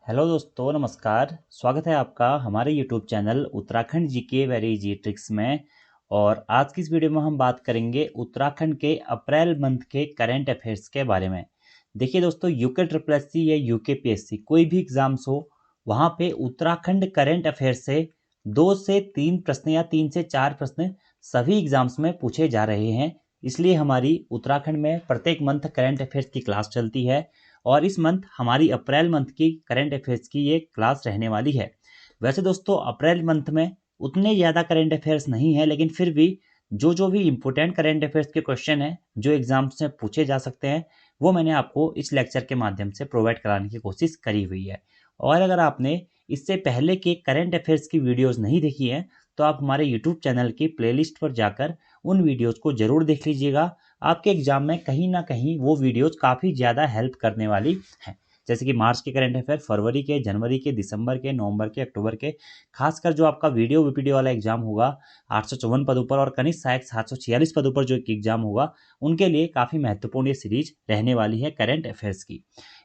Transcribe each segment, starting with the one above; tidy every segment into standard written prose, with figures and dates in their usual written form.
Hello दोस्तों, नमस्कार। स्वागत है आपका हमारे YouTube channel Uttarakhand GK very easy tricks में। और आज की इस वीडियो में हम बात करेंगे उत्तराखंड के अप्रैल मंथ के करंट अफेयर्स के बारे में। देखिए दोस्तों, यूके ट्रिपल एससी या यूके पीएससी कोई भी एग्जाम्स हो, वहाँ पे उत्तराखंड करंट अफेयर्स से 2 से 3 प्रश्न या 3 से 4 प्रश्न सभी एग्जाम्स में पूछे जा रहे हैं। इसलिए हमारी उत्तराखंड में प्रत्येक मंथ करंट अफेयर्स की क्लास चलती है और इस मंथ हमारी अप्रैल मंथ की करंट अफेयर्स की ये क्लास रहने वाली है। वैसे दोस्तों, अप्रैल मंथ में उतने ज़्यादा करंट अफेयर्स नहीं है, लेकिन फिर भी जो भी इम्पोर्टेंट करंट अफेयर्स के क्वेश्चन हैं जो एग्जाम्स में पूछे जा सकते हैं, वो मैंने आपको इस लेक्चर के माध्यम से प्रोवाइड कराने की कोशिश करी हुई है। और अगर आपने इससे पहले के करंट अफेयर्स की वीडियोज़ नहीं देखी हैं, तो आप हमारे यूट्यूब चैनल की प्लेलिस्ट पर जाकर उन वीडियोज़ को ज़रूर देख लीजिएगा। आपके एग्जाम में कहीं ना कहीं वो वीडियोज़ काफ़ी ज़्यादा हेल्प करने वाली हैं। जैसे कि मार्च के करंट अफेयर, फरवरी के, जनवरी के, दिसंबर के, नवंबर के, अक्टूबर के, खासकर जो आपका वीडियो वीपीडी वाला एग्जाम होगा 854 पदों पर और कनिष्ठ सहायक 746 पदों पर जो एक एग्जाम होगा, उनके लिए काफ़ी महत्वपूर्ण ये सीरीज रहने वाली है करंट अफेयर्स की।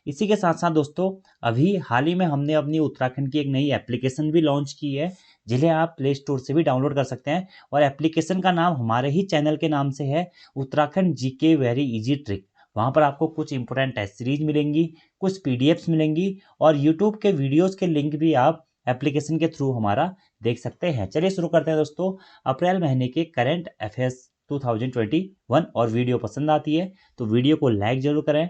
इसी के साथ साथ दोस्तों, अभी हाल ही में हमने अपनी उत्तराखंड की एक नई एप्लीकेशन भी लॉन्च की है, जिन्हें आप प्ले स्टोर से भी डाउनलोड कर सकते हैं। और एप्लीकेशन का नाम हमारे ही चैनल के नाम से है, Uttarakhand GK very easy trick. वहाँ पर आपको कुछ इंपॉर्टेंट टेस्ट सीरीज मिलेंगी, कुछ पीडीएफ्स मिलेंगी और यूट्यूब के वीडियोस के लिंक भी आप एप्लीकेशन के थ्रू हमारा देख सकते हैं। चलिए शुरू करते हैं दोस्तों, अप्रैल महीने के करंट अफेयर्स 2021। और वीडियो पसंद आती है तो वीडियो को लाइक जरूर करें,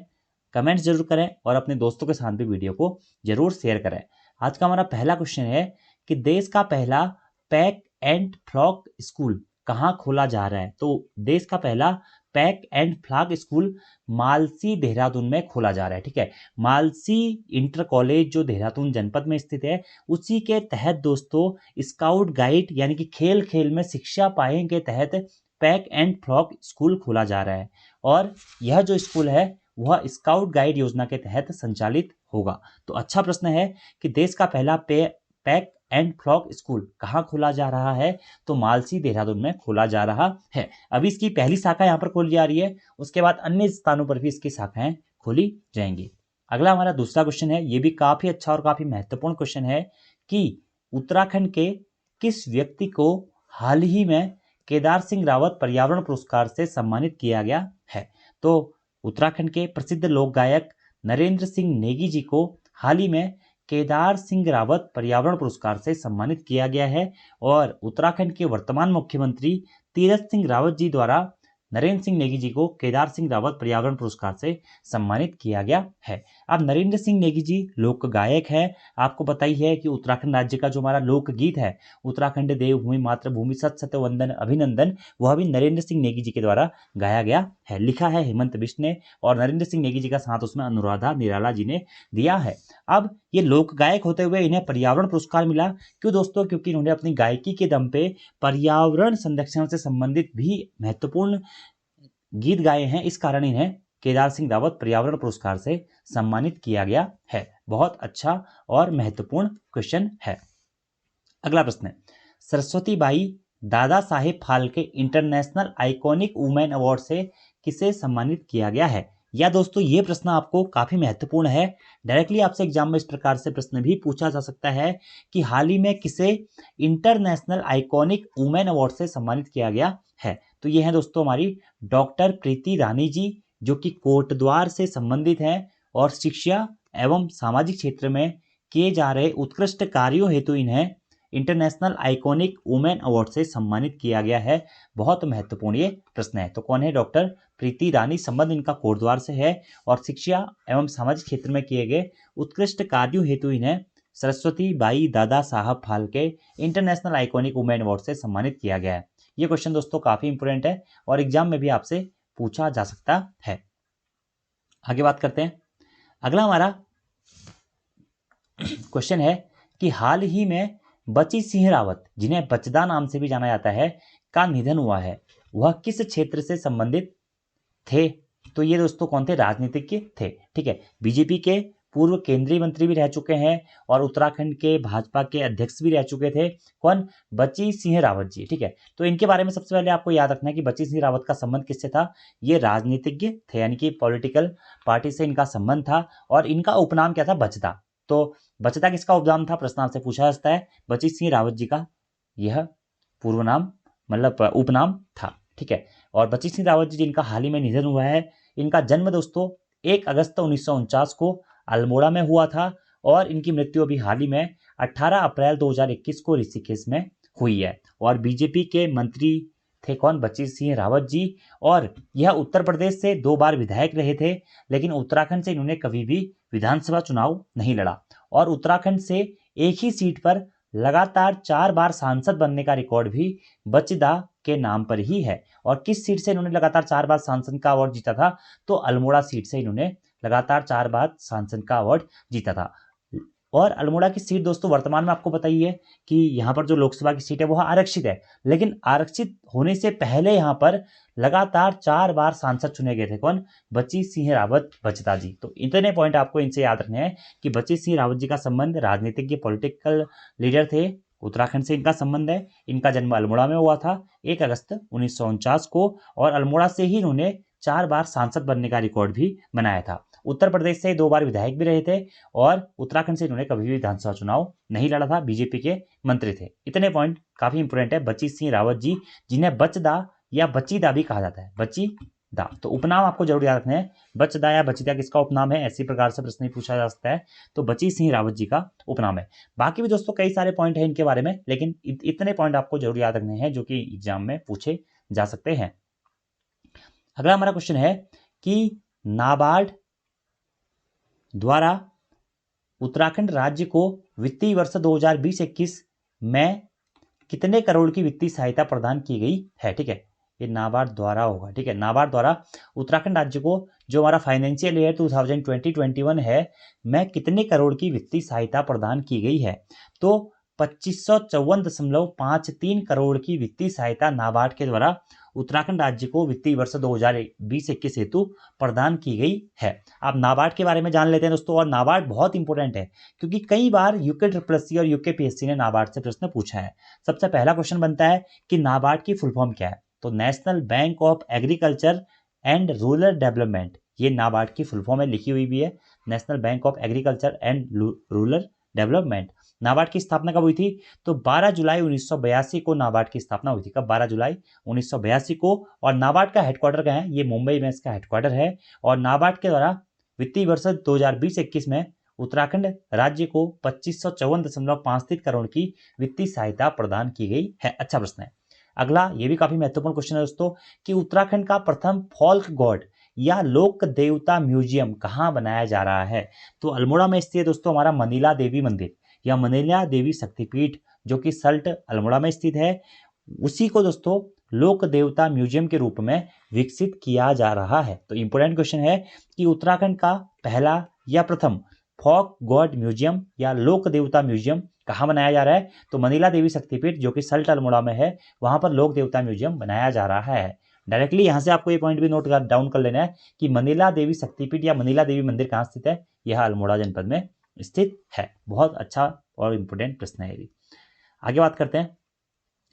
कमेंट्स जरूर करें और अपने दोस्तों के साथ भी वीडियो को जरूर शेयर करें। आज का हमारा पहला क्वेश्चन है कि देश का पहला पैक एंड फ्लॉग स्कूल कहाँ खोला जा रहा है। तो देश का पहला pack and flog school Malsi Dehradun में खोला जा रहा है। ठीक है, मालसी इंटर कॉलेज जो देहरादून जनपद में स्थित है, उसी के तहत दोस्तों स्काउट गाइड यानी कि खेल खेल में शिक्षा पाएं के तहत पैक एंड फ्लॉग स्कूल खोला जा रहा है। और यह जो स्कूल है वह स्काउट गाइड योजना के तहत संचालित होगा। तो अच्छा प्रश्न है कि देश का पहला पैक एंड फ्लॉग स्कूल कहाँ खोला जा रहा है। तो मालसी देहरादून में खोला जा रहा है। अभी इसकी पहली शाखा यहाँ पर खोली जा रही है, उसके बाद अन्य स्थानों पर भी इसकी शाखाएं खोली जाएंगी। अगला हमारा दूसरा क्वेश्चन है, ये भी काफी अच्छा और काफी महत्वपूर्ण क्वेश्चन है कि उत्तराखंड के किस व्यक्ति को हाल ही में केदार सिंह रावत पर्यावरण पुरस्कार से सम्मानित किया गया है। तो उत्तराखंड के प्रसिद्ध लोक गायक नरेंद्र सिंह नेगी जी को हाल ही में केदार सिंह रावत पर्यावरण पुरस्कार से सम्मानित किया गया है। और उत्तराखंड के वर्तमान मुख्यमंत्री तीरथ सिंह रावत जी द्वारा नरेंद्र सिंह नेगी जी को केदार सिंह रावत पर्यावरण पुरस्कार से सम्मानित किया गया है। अब नरेंद्र सिंह नेगी जी लोक गायक है। आपको पता ही है कि उत्तराखंड राज्य का जो हमारा लोकगीत है, उत्तराखंड देवभूमि मातृभूमि सत सत वंदन अभिनंदन, वह भी नरेंद्र सिंह नेगी जी के द्वारा गाया गया है। लिखा है हेमंत बिष्ट ने और नरेंद्र सिंह नेगी जी का साथ उसमें अनुराधा निराला जी ने दिया है। अब ये लोक गायक होते हुए इन्हें पर्यावरण पुरस्कार मिला। क्यों दोस्तों? क्योंकि इन्होंने अपनी गायकी के दम पे पर्यावरण संरक्षण से संबंधित भी महत्वपूर्ण गीत गाए हैं। इस कारण इन्हें केदार सिंह रावत पर्यावरण पुरस्कार से सम्मानित किया गया है। बहुत अच्छा और महत्वपूर्ण क्वेश्चन है। अगला प्रश्न है, Saraswati Bai Dada Saheb Phalke international iconic women award से किसे सम्मानित किया गया है। या दोस्तों, ये प्रश्न आपको काफी महत्वपूर्ण है। डायरेक्टली आपसे एग्जाम में इस प्रकार से प्रश्न भी पूछा जा सकता है कि हाल ही में किसे इंटरनेशनल आइकॉनिक वुमेन अवार्ड से सम्मानित किया गया है। तो ये है दोस्तों हमारी डॉक्टर प्रीति रानी जी, जो कि कोटद्वार से संबंधित हैं और शिक्षा एवं सामाजिक क्षेत्र में किए जा रहे उत्कृष्ट कार्यों हेतु इन्हें इंटरनेशनल आइकॉनिक वुमेन अवार्ड से सम्मानित किया गया है। बहुत महत्वपूर्ण ये प्रश्न है। तो कौन है? डॉक्टर प्रीति रानी। संबंध इनका कोटद्वार से है और शिक्षा एवं सामाजिक क्षेत्र में किए गए उत्कृष्ट कार्यों हेतु इन्हें Saraswati Bai Dada Saheb Phalke international iconic women award से सम्मानित किया गया है। ये क्वेश्चन दोस्तों काफी इंपोर्टेंट है और एग्जाम में भी आपसे पूछा जा सकता है। आगे बात करते हैं। अगला हमारा क्वेश्चन है कि हाल ही में बची सिंह रावत, जिन्हें बचदा नाम से भी जाना जाता है, का निधन हुआ है। वह किस क्षेत्र से संबंधित थे? तो ये दोस्तों कौन थे? राजनीतिज्ञ थे। ठीक है, बीजेपी के पूर्व केंद्रीय मंत्री भी रह चुके हैं और उत्तराखंड के भाजपा के अध्यक्ष भी रह चुके थे। कौन? बची सिंह रावत जी। ठीक है, तो इनके बारे में सबसे पहले आपको याद रखना है कि बची सिंह रावत का संबंध किससे था। ये राजनीतिज्ञ थे, यानी कि पॉलिटिकल पार्टी से इनका संबंध था और इनका उपनाम क्या था? बचदा। तो बचदा किसका उपनाम था, प्रश्न आपसे पूछा जाता है। बची सिंह रावत जी का यह पूर्व नाम मतलब उपनाम था, ठीक है। और बची सिंह रावत जी जिनका हाल ही में निधन हुआ है, इनका जन्म दोस्तों 1 अगस्त 1949 को अल्मोड़ा में हुआ था और इनकी मृत्यु अभी हाल ही में 18 अप्रैल 2021 को ऋषिकेश में हुई है। और बीजेपी के मंत्री थे कौन, बची सिंह रावत जी। और यह उत्तर प्रदेश से 2 बार विधायक रहे थे, लेकिन उत्तराखंड से इन्होंने कभी भी विधानसभा चुनाव नहीं लड़ा। और उत्तराखंड से एक ही सीट पर लगातार 4 बार सांसद बनने का रिकॉर्ड भी बचदा के नाम पर ही है। और किस सीट से इन्होंने लगातार 4 बार सांसद का अवार्ड जीता था, तो अल्मोड़ा सीट से इन्होंने लगातार 4 बार सांसद का अवार्ड जीता था। और अल्मोड़ा की सीट दोस्तों वर्तमान में आपको पता ही है कि यहाँ पर जो लोकसभा की सीट है वह आरक्षित है, लेकिन आरक्षित होने से पहले यहाँ पर लगातार 4 बार सांसद चुने गए थे कौन, बची सिंह रावत बचदा जी। तो इतने पॉइंट आपको इनसे याद रखने हैं कि बची सिंह रावत जी का संबंध राजनीतिज्ञ पॉलिटिकल लीडर थे, उत्तराखंड से इनका संबंध है। इनका जन्म अल्मोड़ा में हुआ था 1 अगस्त 1949 को और अल्मोड़ा से ही इन्होंने 4 बार सांसद बनने का रिकॉर्ड भी बनाया था। उत्तर प्रदेश से 2 बार विधायक भी रहे थे और उत्तराखंड से इन्होंने कभी भी विधानसभा चुनाव नहीं लड़ा था, बीजेपी के मंत्री थे। इतने पॉइंट काफी इंपोर्टेंट है। बची सिंह रावत जी जिन्हें बचदा या बचीदा भी कहा जाता है, बचीदा। तो उपनाम आपको जरूर याद रखना है, बचदा या बचीदा किसका उपनाम है, ऐसी प्रकार से प्रश्न पूछा जा सकता है। तो बची सिंह रावत जी का उपनाम है। बाकी भी दोस्तों कई सारे पॉइंट है इनके बारे में, लेकिन इतने पॉइंट आपको जरूर याद रखने हैं जो कि एग्जाम में पूछे जा सकते हैं। अगला हमारा क्वेश्चन है कि नाबार्ड द्वारा उत्तराखंड राज्य को वित्तीय वर्ष 2020-21 में कितने करोड़ की वित्तीय सहायता प्रदान की गई है, ठीक है। ये नाबार्ड द्वारा होगा, ठीक है। नाबार्ड द्वारा उत्तराखंड राज्य को जो हमारा फाइनेंशियल ईयर 2020-21 है में कितने करोड़ की वित्तीय सहायता प्रदान की गई है, तो 2554.53 करोड़ की वित्तीय सहायता नाबार्ड के द्वारा उत्तराखंड राज्य को वित्तीय वर्ष 2020-21 हेतु प्रदान की गई है। आप नाबार्ड के बारे में जान लेते हैं दोस्तों। और नाबार्ड बहुत इंपॉर्टेंट है क्योंकि कई बार यूके और यूकेपीएससी ने नाबार्ड से प्रश्न पूछा है। सबसे पहला क्वेश्चन बनता है कि नाबार्ड की फुल फॉर्म क्या है, तो national bank of agriculture and rural development, ये नाबार्ड की फुल फॉर्म है, लिखी हुई भी है, national bank of agriculture and rural development. NABARD की स्थापना कब हुई थी, तो 12 जुलाई 1982 को नाबार्ड की स्थापना हुई थी। कब, 12 जुलाई 1982 को। और नाबार्ड का हेडक्वार्टर कहाँ है, ये मुंबई में इसका हेडक्वार्टर है। और नाबार्ड के द्वारा वित्तीय वर्ष 2020-21 में उत्तराखंड राज्य को 2554.53 करोड़ की वित्तीय सहायता प्रदान की गई है। अच्छा प्रश्न है। अगला ये भी काफी महत्वपूर्ण क्वेश्चन है दोस्तों कि उत्तराखंड का प्रथम फोल्क गॉड या लोक देवता म्यूजियम कहाँ बनाया जा रहा है, तो अल्मोड़ा में स्थित है दोस्तों हमारा मनीला देवी मंदिर या मनीला देवी शक्तिपीठ, जो कि सल्ट अल्मोड़ा में स्थित है। उसी को दोस्तों लोक देवता म्यूजियम के रूप में विकसित किया जा रहा है। तो इंपोर्टेंट क्वेश्चन है कि उत्तराखंड का पहला या प्रथम फोक गॉड म्यूजियम या लोक देवता म्यूजियम कहाँ बनाया जा रहा है, तो मनीला देवी शक्तिपीठ जो कि सल्ट अल्मोड़ा में है, वहां पर लोक देवता म्यूजियम बनाया जा रहा है। डायरेक्टली यहां से आपको ये पॉइंट भी नोट डाउन कर लेना है कि मनीला देवी शक्तिपीठ या मनीला देवी मंदिर कहाँ स्थित है, यह अल्मोड़ा जनपद में स्थित है। बहुत अच्छा और इंपोर्टेंट प्रश्न है ये भी। आगे बात करते हैं।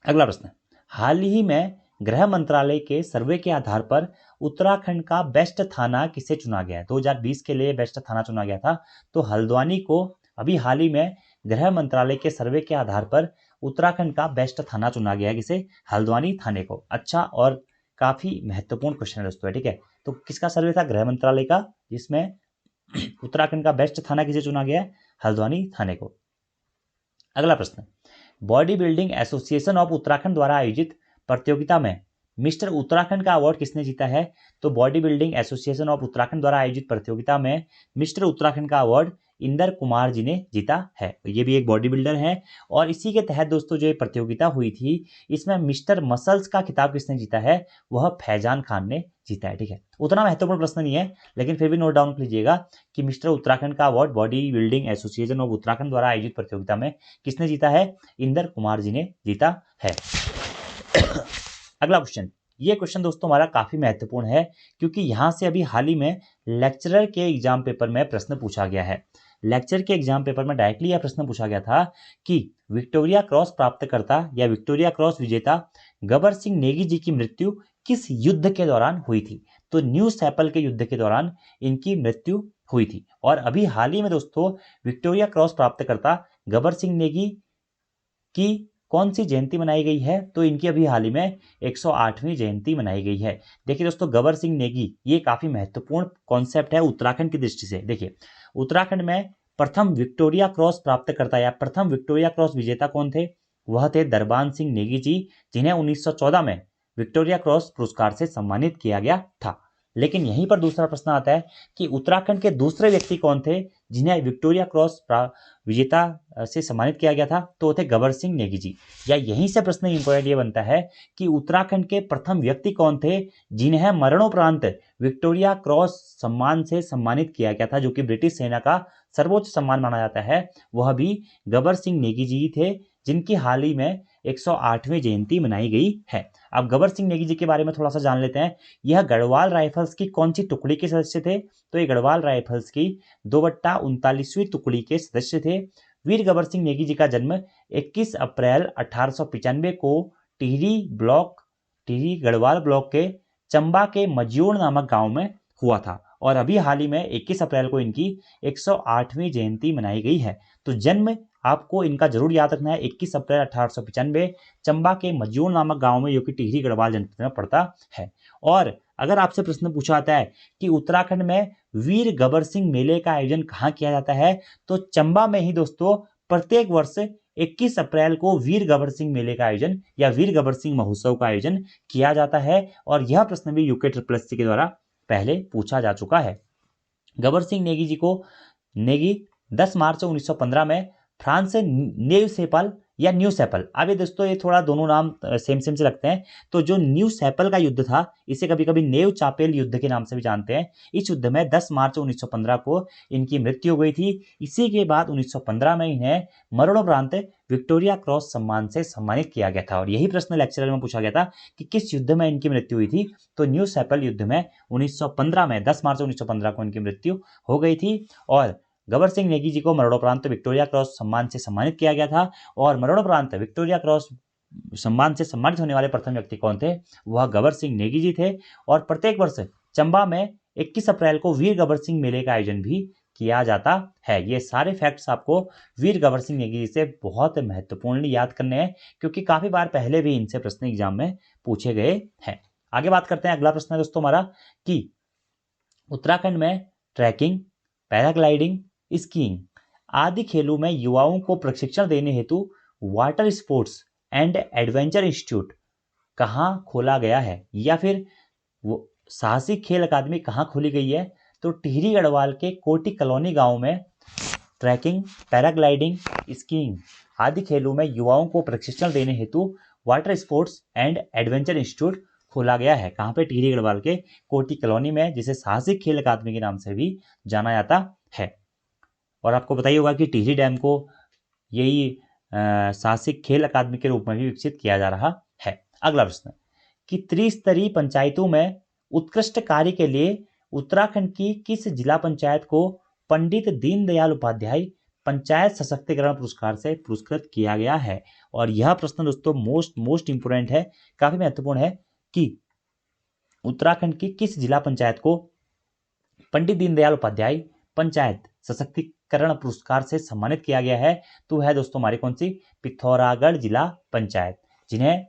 अगला प्रश्न, हाल ही में गृह मंत्रालय के सर्वे के आधार पर उत्तराखंड का बेस्ट थाना किसे चुना गया है, 2020 के लिए बेस्ट थाना चुना गया था, तो हल्द्वानी को अभी हाल ही में गृह मंत्रालय के सर्वे के आधार पर उत्तराखंड का बेस्ट थाना चुना गया है, किसे, हल्द्वानी थाने को। अच्छा और काफी महत्वपूर्ण क्वेश्चन है दोस्तों, ठीक है। तो किसका सर्वे था, गृह मंत्रालय का, जिसमें उत्तराखंड का बेस्ट थाना किसे चुना गया है, हल्द्वानी थाने को। अगला प्रश्न, body building association of Uttarakhand द्वारा आयोजित प्रतियोगिता में मिस्टर उत्तराखंड का अवार्ड किसने जीता है, तो body building association of Uttarakhand द्वारा आयोजित प्रतियोगिता में मिस्टर उत्तराखंड का अवार्ड इंदर कुमार जी ने जीता है। तो ये भी एक बॉडी बिल्डर है और इसी के तहत दोस्तों जो ये प्रतियोगिता हुई थी, इसमें मिस्टर मसल्स का खिताब किसने जीता है, वह फैजान खान ने जीता है, ठीक है। उतना महत्वपूर्ण प्रश्न नहीं है, लेकिन फिर भी नोट डाउन कर लीजिएगा कि मिस्टर उत्तराखंड का award body building association of Uttarakhand द्वारा आयोजित प्रतियोगिता में किसने जीता है, इंदर कुमार जी ने जीता है। अगला क्वेश्चन, ये क्वेश्चन दोस्तों हमारा काफी महत्वपूर्ण है क्योंकि यहां से अभी हाल ही में लेक्चरर के एग्जाम पेपर में प्रश्न पूछा गया है। लेक्चर के एग्जाम पेपर में डायरेक्टली यह प्रश्न पूछा गया था कि विक्टोरिया क्रॉस प्राप्तकर्ता या विक्टोरिया क्रॉस विजेता गबर सिंह नेगी जी की मृत्यु किस युद्ध के दौरान हुई थी, तो न्यू सैपल के युद्ध के दौरान इनकी मृत्यु हुई थी। और अभी हाल ही में दोस्तों विक्टोरिया क्रॉस प्राप्तकर्ता गबर सिंह नेगी की कौन सी जयंती मनाई गई है? तो इनकी अभी हाल ही में 108वीं जयंती मनाई गई है। देखिए दोस्तों, गबर सिंह नेगी ये काफी महत्वपूर्ण कॉन्सेप्ट है उत्तराखंड की दृष्टि से। देखिए, उत्तराखंड में प्रथम विक्टोरिया क्रॉस प्राप्तकर्ता या प्रथम विक्टोरिया क्रॉस विजेता कौन थे? वह थे दरबान सिंह नेगी जी, जिन्हें 1914 में विक्टोरिया क्रॉस पुरस्कार से सम्मानित किया गया था। लेकिन यहीं पर दूसरा प्रश्न आता है कि उत्तराखंड के दूसरे व्यक्ति कौन थे जिन्हें विक्टोरिया क्रॉस विजेता से सम्मानित किया गया था? तो थे गबर सिंह नेगी जी। या यहीं से प्रश्न इंपॉर्टेंट ये बनता है कि उत्तराखंड के प्रथम व्यक्ति कौन थे जिन्हें मरणोपरांत विक्टोरिया क्रॉस सम्मान से सम्मानित किया गया था, जो कि ब्रिटिश सेना का सर्वोच्च सम्मान माना जाता है। वह भी गबर सिंह नेगी जी थे, जिनकी हाल ही में 108वीं जयंती मनाई गई है। अब गबर सिंह नेगी जी के बारे में थोड़ा सा जान लेते हैं। यह गढ़वाल राइफल्स की कौन सी टुकड़ी के सदस्य थे? तो ये गढ़वाल राइफल्स की 2/39वीं टुकड़ी के सदस्य थे। वीर गबर सिंह नेगी जी का जन्म 21 अप्रैल 1895 को टिहरी गढ़वाल ब्लॉक के चंबा के मज्योड़ नामक गांव में हुआ था। और अभी हाल ही में 21 अप्रैल को इनकी 108वीं जयंती मनाई गई है। तो जन्म आपको इनका जरूर याद रखना है, 21 अप्रैल 1895 चंबा के मज्योड़ नामक गांव में, जो कि टिहरी गढ़वाल जनपद में पड़ता है। और अगर आपसे प्रश्न पूछा जाता है कि उत्तराखंड में वीर गबर सिंह मेले का आयोजन कहाँ किया जाता है? तो चंबा में ही दोस्तों प्रत्येक वर्ष 21 अप्रैल को वीर गबर सिंह मेले का आयोजन या वीर गबर सिंह महोत्सव का आयोजन किया जाता है। और यह प्रश्न भी यूके SSC के द्वारा पहले पूछा जा चुका है। गबर सिंह नेगी जी को नेगी 10 मार्च 1915 में फ्रांस से न्यू सेपल या न्यू सेपल, अब ये दोस्तों ये थोड़ा दोनों नाम सेम से लगते हैं। तो जो न्यू सेपल का युद्ध था, इसे कभी कभी नेव चापेल युद्ध के नाम से भी जानते हैं। इस युद्ध में 10 मार्च 1915 को इनकी मृत्यु हो गई थी। इसी के बाद 1915 में इन्हें मरणोपरांत विक्टोरिया क्रॉस सम्मान से सम्मानित किया गया था। और यही प्रश्न लेक्चरर में पूछा गया था कि किस युद्ध में इनकी मृत्यु हुई थी? तो न्यू सेपल युद्ध में 1915 में 10 मार्च 1915 को इनकी मृत्यु हो गई थी। और गबर सिंह नेगी जी को मरणोपरांत विक्टोरिया क्रॉस सम्मान से सम्मानित किया गया था। और मरणोपरांत विक्टोरिया क्रॉस सम्मान से सम्मानित होने वाले प्रथम व्यक्ति कौन थे? वह गबर सिंह नेगी जी थे। और प्रत्येक वर्ष चंबा में 21 अप्रैल को वीर गबर सिंह मेले का आयोजन भी किया जाता है। ये सारे फैक्ट्स आपको वीर गबर सिंह नेगी जी से बहुत महत्वपूर्ण याद करने हैं, क्योंकि काफी बार पहले भी इनसे प्रश्न एग्जाम में पूछे गए हैं। आगे बात करते हैं। अगला प्रश्न है दोस्तों हमारा कि उत्तराखंड में ट्रैकिंग, पैराग्लाइडिंग, स्कीइंग आदि खेलों में युवाओं को प्रशिक्षण देने हेतु water sports and adventure institute कहाँ खोला गया है? या फिर वो साहसिक खेल अकादमी कहाँ खोली गई है? तो टिहरी गढ़वाल के कोटी कॉलोनी गांव में ट्रैकिंग, पैराग्लाइडिंग, स्कीइंग आदि खेलों में युवाओं को प्रशिक्षण देने हेतु water sports and adventure institute खोला गया है। कहाँ पे? टिहरी गढ़वाल के कोटी कॉलोनी में, जिसे साहसिक खेल अकादमी के नाम से भी जाना जाता है। और आपको बताइए होगा कि टिहरी डैम को यही साहसिक खेल अकादमी के रूप में भी विकसित किया जा रहा है। अगला प्रश्न कि त्रिस्तरीय पंचायतों में उत्कृष्ट कार्य के लिए उत्तराखंड की किस जिला पंचायत को पंडित दीनदयाल उपाध्याय पंचायत सशक्तिकरण पुरस्कार से पुरस्कृत किया गया है? और यह प्रश्न दोस्तों मोस्ट इंपोर्टेंट है, काफी महत्वपूर्ण है कि उत्तराखंड की किस जिला पंचायत को पंडित दीनदयाल उपाध्याय पंचायत सशक्तिकरण पुरस्कार से सम्मानित किया गया है? तो है दोस्तों हमारी कौन सी? पिथौरागढ़ जिला पंचायत, जिन्हें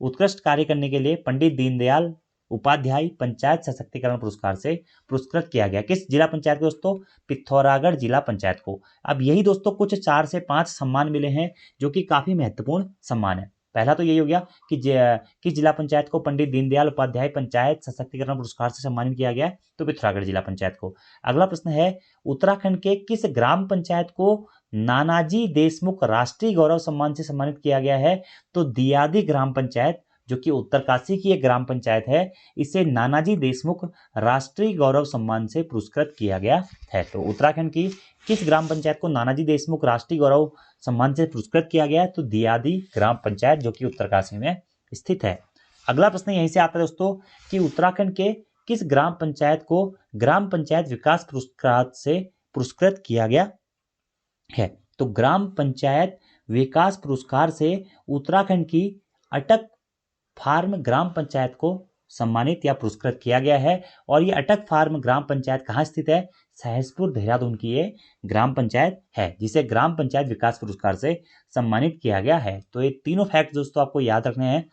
उत्कृष्ट कार्य करने के लिए पंडित दीनदयाल उपाध्याय पंचायत सशक्तिकरण पुरस्कार से पुरस्कृत किया गया। किस जिला पंचायत को दोस्तों? पिथौरागढ़ जिला पंचायत को। अब यही दोस्तों कुछ 4 से 5 सम्मान मिले हैं, जो कि काफी महत्वपूर्ण सम्मान है। पहला तो यही हो गया कि किस जिला पंचायत को पंडित दीनदयाल उपाध्याय पंचायत सशक्तिकरण पुरस्कार से सम्मानित किया गया? तो पिथौरागढ़ जिला पंचायत को। अगला प्रश्न है उत्तराखंड के किस ग्राम पंचायत को नानाजी देशमुख राष्ट्रीय गौरव सम्मान से सम्मानित किया गया है? तो दियादी ग्राम पंचायत, जो कि उत्तरकाशी की एक ग्राम पंचायत है, इसे नानाजी देशमुख राष्ट्रीय गौरव सम्मान से पुरस्कृत किया गया है। तो उत्तराखंड की किस ग्राम पंचायत को नानाजी देशमुख राष्ट्रीय गौरव सम्मान से पुरस्कृत किया गया? तो दियादी ग्राम पंचायत, जो कि उत्तरकाशी में स्थित है। अगला प्रश्न यहीं से आता है दोस्तों कि उत्तराखंड के किस ग्राम पंचायत को ग्राम पंचायत विकास पुरस्कार से पुरस्कृत किया गया है? तो ग्राम पंचायत विकास पुरस्कार से उत्तराखंड की अटक फार्म ग्राम पंचायत को सम्मानित या पुरस्कृत किया गया है। और ये अटक फार्म ग्राम पंचायत कहाँ स्थित है? सहसपुर देहरादून की ये ग्राम पंचायत है, जिसे ग्राम पंचायत विकास पुरस्कार से सम्मानित किया गया है। तो ये तीनों फैक्ट दोस्तों आपको याद रखने हैं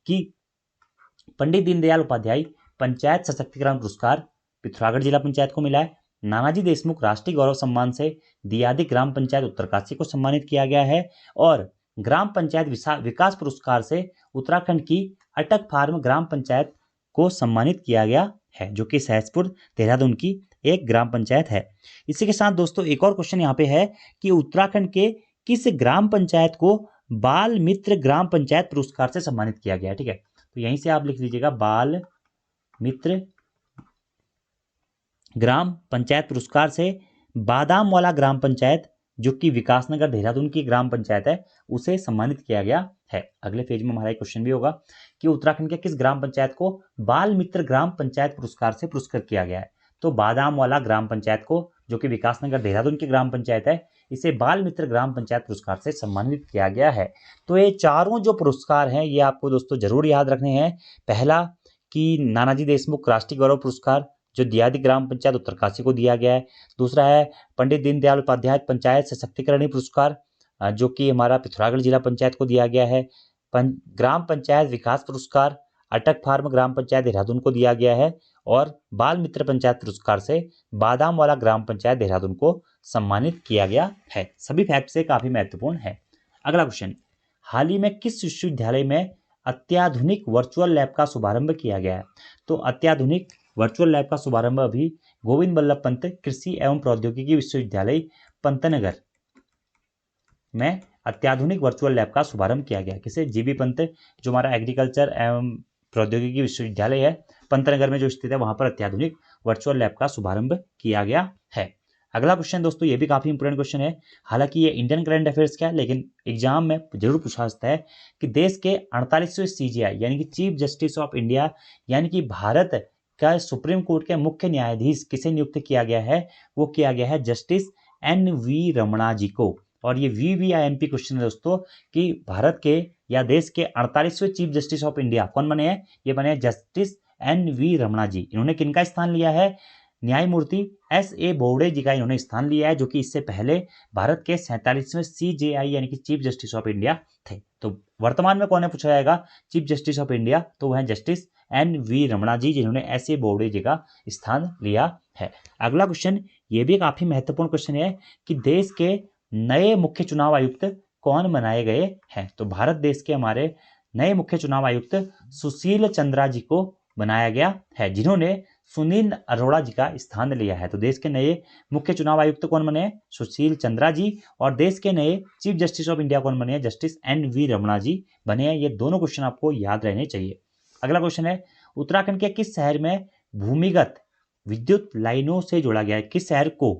कि पंडित दीनदयाल उपाध्याय पंचायत सशक्तिकरण पुरस्कार पिथौरागढ़ जिला पंचायत को मिला है। नानाजी देशमुख राष्ट्रीय गौरव सम्मान से दियादी ग्राम पंचायत उत्तरकाशी को सम्मानित किया गया है। और ग्राम पंचायत विकास पुरस्कार से उत्तराखंड की अटक फार्म ग्राम पंचायत को सम्मानित किया गया है, जो कि सहसपुर देहरादून की एक ग्राम पंचायत है। इसी के साथ दोस्तों एक और क्वेश्चन यहाँ पे है कि उत्तराखंड के किस ग्राम पंचायत को बाल मित्र ग्राम पंचायत पुरस्कार से सम्मानित किया गया है? ठीक है, तो यहीं से आप लिख लीजिएगा बाल मित्र ग्राम पंचायत पुरस्कार से बादामवाला ग्राम पंचायत, जो कि विकासनगर देहरादून की ग्राम पंचायत है, उसे सम्मानित किया गया है। अगले पेज में हमारा एक क्वेश्चन भी होगा कि उत्तराखंड के किस ग्राम पंचायत को बाल मित्र ग्राम पंचायत पुरस्कार से पुरस्कृत किया गया है? तो बादामवाला ग्राम पंचायत को, जो कि विकासनगर देहरादून की ग्राम पंचायत है, इसे बाल मित्र ग्राम पंचायत पुरस्कार से सम्मानित किया गया है। तो ये चारों जो पुरस्कार हैं ये आपको दोस्तों जरूर याद रखने हैं। पहला कि नानाजी देशमुख राष्ट्रीय गौरव पुरस्कार जो दियादी ग्राम पंचायत उत्तरकाशी को दिया गया है। दूसरा है पंडित दीनदयाल उपाध्याय पंचायत सशक्तिकरण पुरस्कार, जो कि हमारा पिथौरागढ़ जिला पंचायत को दिया गया है। ग्राम पंचायत विकास पुरस्कार अटक फार्म ग्राम पंचायत देहरादून को दिया गया है। और बाल मित्र पंचायत पुरस्कार से बादामवाला ग्राम पंचायत देहरादून को सम्मानित किया गया है। सभी फैक्ट से काफी महत्वपूर्ण है। अगला क्वेश्चन, हाल ही में किस विश्वविद्यालय में अत्याधुनिक वर्चुअल लैब का शुभारंभ किया गया है? तो अत्याधुनिक वर्चुअल लैब का शुभारंभ अभी गोविंद बल्लभ पंत कृषि एवं प्रौद्योगिकी विश्वविद्यालय पंतनगर में अत्याधुनिक वर्चुअल लैब का शुभारंभ किया गया। किसे? जीबी पंत, जो हमारा एग्रीकल्चर एवं प्रौद्योगिकी विश्वविद्यालय है पंतनगर में जो स्थित है, वहां पर अत्याधुनिक वर्चुअल लैब का शुभारंभ किया गया है। अगला क्वेश्चन दोस्तों ये भी काफी इंपोर्टेंट क्वेश्चन है। हालांकि ये इंडियन करंट अफेयर्स का है, लेकिन एग्जाम में जरूर पूछा जाता है कि देश के 48वें सीजेआई यानी कि चीफ जस्टिस ऑफ इंडिया यानी कि भारत का सुप्रीम कोर्ट के मुख्य न्यायाधीश किसे नियुक्त किया गया है? वो किया गया है जस्टिस NV रमणा जी को। और ये VVIMP क्वेश्चन है दोस्तों कि भारत के या देश के 48वें चीफ जस्टिस ऑफ इंडिया कौन बने हैं? ये बने जस्टिस NV रमणा जी। इन्होंने किनका स्थान लिया है? न्यायमूर्ति SA बोबडे जी का इन्होंने स्थान लिया है, जो कि इससे पहले भारत के 47वें CJI यानी कि चीफ जस्टिस ऑफ इंडिया थे। तो वर्तमान में कौन है पूछा जाएगा चीफ जस्टिस ऑफ इंडिया? तो वह जस्टिस NV रमणा जी, जिन्होंने SA बोबडे जी का स्थान लिया है। अगला क्वेश्चन ये भी काफी महत्वपूर्ण क्वेश्चन है कि देश के नए मुख्य चुनाव आयुक्त कौन बनाए गए हैं? तो भारत देश के हमारे नए मुख्य चुनाव आयुक्त सुशील चंद्रा जी को बनाया गया है, जिन्होंने सुनील अरोड़ा जी का स्थान लिया है। तो देश के नए मुख्य चुनाव आयुक्त कौन बने? सुशील चंद्रा जी। और देश के नए चीफ जस्टिस ऑफ इंडिया कौन बने? जस्टिस NV रमणा जी बने हैं। ये दोनों क्वेश्चन आपको याद रहने चाहिए। अगला क्वेश्चन है, उत्तराखंड के किस शहर में भूमिगत विद्युत लाइनों से जोड़ा गया है? किस शहर को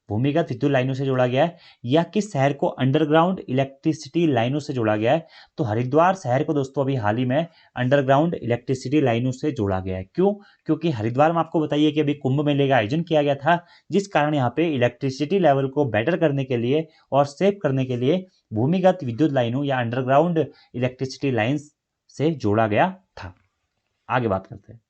भूमिगत विद्युत लाइनों से जोड़ा गया है या किस शहर को अंडरग्राउंड इलेक्ट्रिसिटी लाइनों से जोड़ा गया है? तो हरिद्वार शहर को दोस्तों अभी हाल ही में अंडरग्राउंड इलेक्ट्रिसिटी लाइनों से जोड़ा गया है। क्यों? क्योंकि हरिद्वार में आपको बताइए कि अभी कुंभ मेले का आयोजन किया गया था, जिस कारण यहाँ पे इलेक्ट्रिसिटी लेवल को बेटर करने के लिए और सेव करने के लिए भूमिगत विद्युत लाइनों या अंडरग्राउंड इलेक्ट्रिसिटी लाइन्स से जोड़ा गया था। आगे बात करते हैं।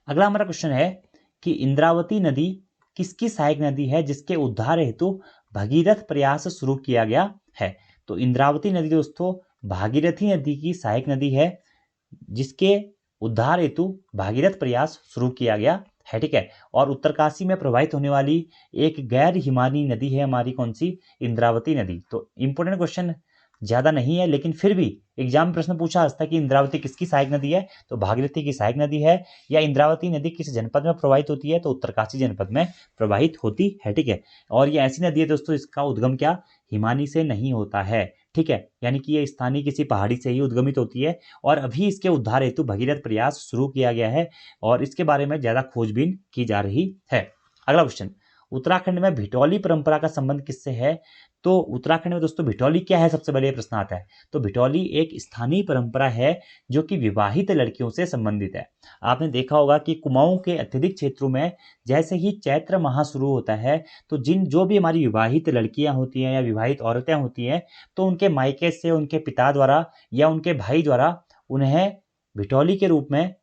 अगला हमारा क्वेश्चन है कि इंद्रावती नदी किसकी सहायक नदी है जिसके उद्धार हेतु भगीरथ प्रयास शुरू किया गया है? तो इंद्रावती नदी दोस्तों भागीरथी नदी की सहायक नदी है, जिसके उद्धार हेतु भागीरथ प्रयास शुरू किया गया है। ठीक है, और उत्तरकाशी में प्रवाहित होने वाली एक गैर हिमानी नदी है हमारी कौन सी? इंद्रावती नदी। तो इंपोर्टेंट क्वेश्चन ज्यादा नहीं है, लेकिन फिर भी एग्जाम में प्रश्न पूछा जाता है कि इंद्रावती किसकी सहायक नदी है? तो भागीरथी की सहायक नदी है। या इंद्रावती नदी किस जनपद में प्रवाहित होती है? तो उत्तरकाशी जनपद में प्रवाहित होती है। ठीक है, और ये ऐसी नदी है दोस्तों इसका उद्गम क्या हिमानी से नहीं होता है। ठीक है, यानी कि ये स्थानीय किसी पहाड़ी से ही उद्गमित होती है और अभी इसके उद्धार हेतु भगीरथ प्रयास शुरू किया गया है और इसके बारे में ज्यादा खोजबीन की जा रही है। अगला क्वेश्चन, उत्तराखंड में भिटौली परंपरा का संबंध किससे है? तो उत्तराखंड में दोस्तों भिटौली क्या है, सबसे पहले प्रश्न आता है। तो भिटौली एक स्थानीय परंपरा है जो कि विवाहित लड़कियों से संबंधित है। आपने देखा होगा कि कुमाऊं के अत्यधिक क्षेत्रों में जैसे ही चैत्र माह शुरू होता है तो जो भी हमारी विवाहित लड़कियां होती हैं या विवाहित औरतें होती हैं, तो उनके मायके से उनके पिता द्वारा या उनके भाई द्वारा उन्हें भिठौली के रूप में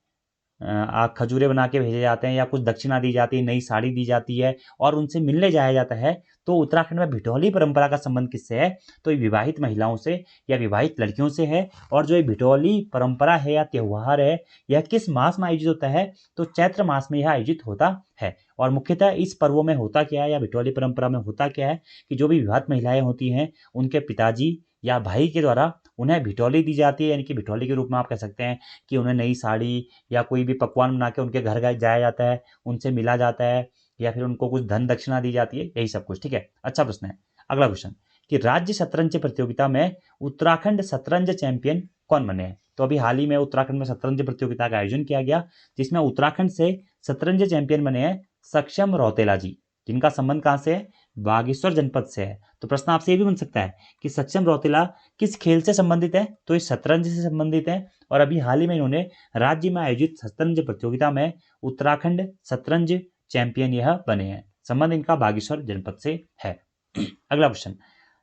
खजूरे बना के भेजे जाते हैं या कुछ दक्षिणा दी जाती है, नई साड़ी दी जाती है और उनसे मिलने जाया जाता है। तो उत्तराखंड में भिठौली परंपरा का संबंध किससे है? तो ये विवाहित महिलाओं से या विवाहित लड़कियों से है। और जो ये भिठौली परंपरा है या त्यौहार है, यह किस मास में आयोजित होता है? तो चैत्र मास में यह आयोजित होता है। और मुख्यतः इस पर्वों में होता क्या है या भिठौली परंपरा में होता क्या है कि जो भी विवाहित महिलाएं होती हैं उनके पिताजी या भाई के द्वारा उन्हें भिठौली दी जाती है, यानी कि भिठौली के रूप में आप कह सकते हैं कि उन्हें नई साड़ी या कोई भी पकवान बना के उनके घर जाया जाता है, उनसे मिला जाता है या फिर उनको कुछ धन दक्षिणा दी जाती है, यही सब कुछ। ठीक है, अच्छा प्रश्न है। अगला क्वेश्चन कि राज्य शतरंज प्रतियोगिता में उत्तराखंड शतरंज चैंपियन कौन बने हैं? तो अभी हाल ही में उत्तराखंड में शतरंज प्रतियोगिता का आयोजन किया गया, जिसमें उत्तराखंड से शतरंज चैंपियन बने हैं सक्षम रौतेला जी, जिनका संबंध कहां से है? बागेश्वर जनपद से है। तो प्रश्न आपसे ये भी बन सकता है कि सक्षम रौतेला किस खेल से संबंधित है? तो ये शतरंज से संबंधित है। और अभी हाल ही में इन्होंने राज्य में आयोजित शतरंज प्रतियोगिता में उत्तराखंड शतरंज चैंपियन यह बने हैं। संबंध इनका बागेश्वर जनपद से है। अगला क्वेश्चन,